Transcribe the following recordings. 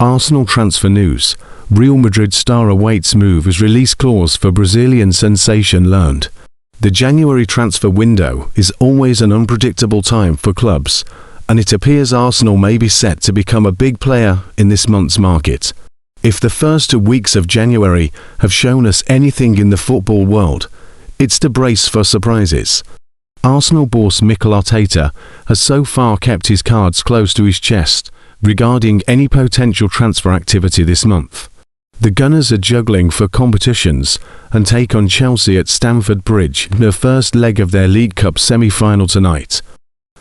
Arsenal transfer news. Real Madrid star awaits move as release clause for Brazilian sensation learned. The January transfer window is always an unpredictable time for clubs, and it appears Arsenal may be set to become a big player in this month's market. If the first 2 weeks of January have shown us anything in the football world, it's to brace for surprises. Arsenal boss Mikel Arteta has so far kept his cards close to his chest regarding any potential transfer activity this month. The Gunners are juggling for competitions and take on Chelsea at Stamford Bridge in the first leg of their League Cup semi-final tonight.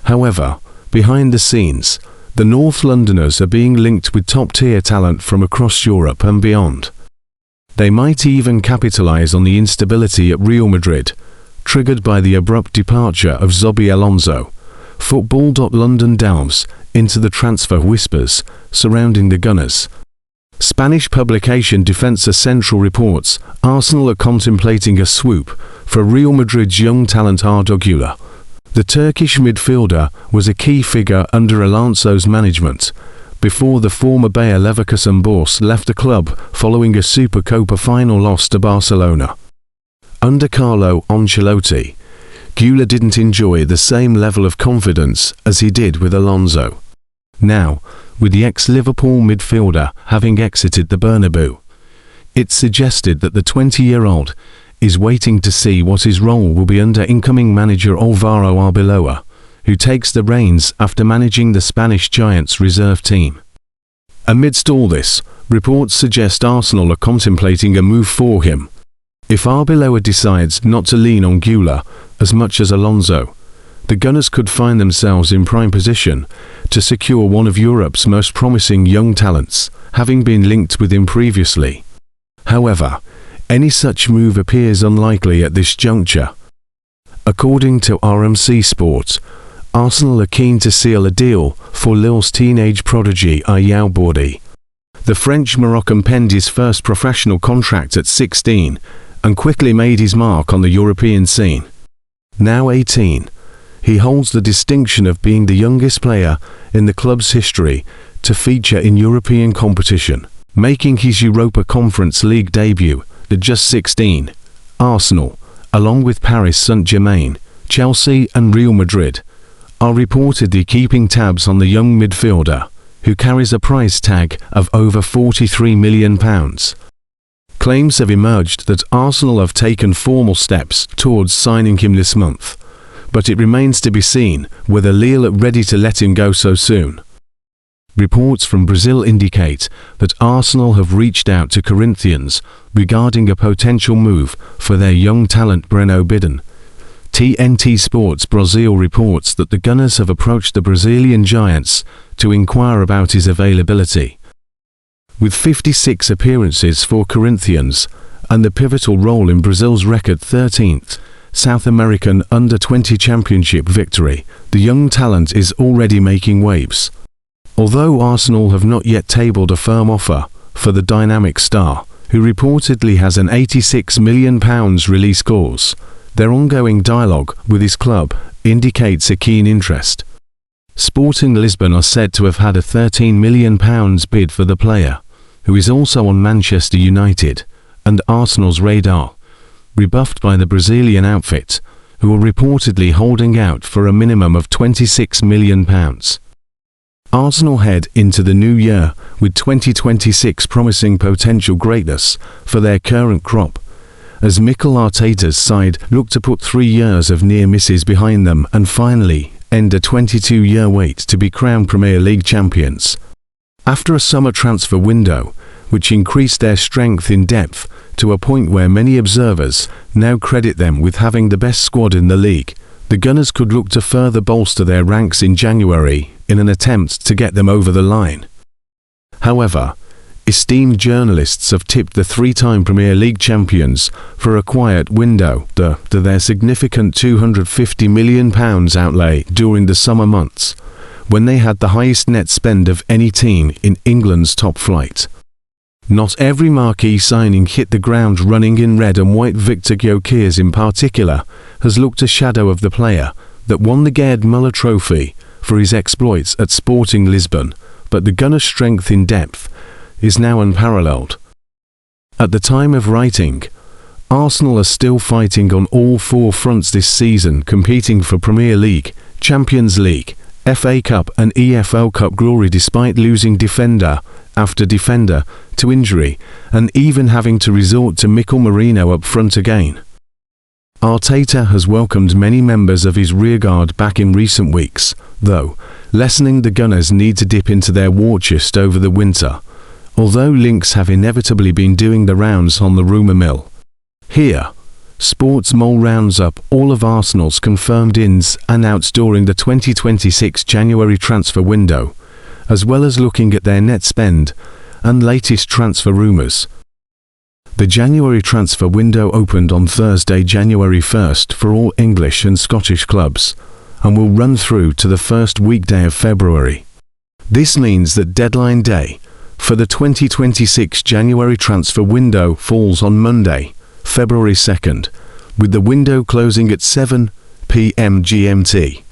However, behind the scenes, the North Londoners are being linked with top-tier talent from across Europe and beyond. They might even capitalise on the instability at Real Madrid, triggered by the abrupt departure of Xabi Alonso. Football.London delves into the transfer whispers surrounding the Gunners. Spanish publication Defensa Central reports Arsenal are contemplating a swoop for Real Madrid's young talent Odegaard. The Turkish midfielder was a key figure under Alonso's management, before the former Bayer Leverkusen boss left the club following a Supercopa final loss to Barcelona. Under Carlo Ancelotti, Güler didn't enjoy the same level of confidence as he did with Alonso. Now, with the ex-Liverpool midfielder having exited the Bernabeu, it's suggested that the 20-year-old is waiting to see what his role will be under incoming manager Alvaro Arbeloa, who takes the reins after managing the Spanish Giants reserve team. Amidst all this, reports suggest Arsenal are contemplating a move for him. If Arbeloa decides not to lean on Güler as much as Alonso, the Gunners could find themselves in prime position to secure one of Europe's most promising young talents, having been linked with him previously. However, any such move appears unlikely at this juncture. According to RMC Sport, Arsenal are keen to seal a deal for Lille's teenage prodigy Ayyoub Bouaddi. The French-Moroccan penned his first professional contract at 16 and quickly made his mark on the European scene. Now 18, he holds the distinction of being the youngest player in the club's history to feature in European competition, making his Europa Conference League debut at just 16. Arsenal, along with Paris Saint-Germain, Chelsea and Real Madrid, are reportedly keeping tabs on the young midfielder, who carries a price tag of over £43 million. Claims have emerged that Arsenal have taken formal steps towards signing him this month, but it remains to be seen whether Lille are ready to let him go so soon. Reports from Brazil indicate that Arsenal have reached out to Corinthians regarding a potential move for their young talent Breno Bidon. TNT Sports Brazil reports that the Gunners have approached the Brazilian Giants to inquire about his availability. With 56 appearances for Corinthians and the pivotal role in Brazil's record 13th South American Under-20 Championship victory, the young talent is already making waves. Although Arsenal have not yet tabled a firm offer for the dynamic star, who reportedly has an £86 million release clause, their ongoing dialogue with his club indicates a keen interest. Sporting Lisbon are said to have had a £13 million bid for the player, who is also on Manchester United and Arsenal's radar, rebuffed by the Brazilian outfit, who are reportedly holding out for a minimum of £26 million. Arsenal head into the new year with 2026 promising potential greatness for their current crop, as Mikel Arteta's side look to put 3 years of near misses behind them and finally end a 22-year wait to be crowned Premier League champions. After a summer transfer window, which increased their strength in depth to a point where many observers now credit them with having the best squad in the league, the Gunners could look to further bolster their ranks in January in an attempt to get them over the line. However, esteemed journalists have tipped the 3-time Premier League champions for a quiet window to their significant £250 million outlay during the summer months, when they had the highest net spend of any team in England's top flight. Not every marquee signing hit the ground running in red and white. Victor Gyökeres in particular has looked a shadow of the player that won the Gerd Müller Trophy for his exploits at Sporting Lisbon, but the Gunners' strength in depth is now unparalleled. At the time of writing, Arsenal are still fighting on all four fronts this season, competing for Premier League, Champions League, FA Cup and EFL Cup glory despite losing defender after defender to injury and even having to resort to Mikel Merino up front again. Arteta has welcomed many members of his rearguard back in recent weeks, though, lessening the Gunners' need to dip into their war chest over the winter, although links have inevitably been doing the rounds on the rumour mill. Here, Sports Mole rounds up all of Arsenal's confirmed ins and outs during the 2026 January transfer window, as well as looking at their net spend and latest transfer rumours. The January transfer window opened on Thursday, January 1st for all English and Scottish clubs, and will run through to the first weekday of February. This means that deadline day for the 2026 January transfer window falls on Monday, February 2nd, with the window closing at 7 p.m. GMT.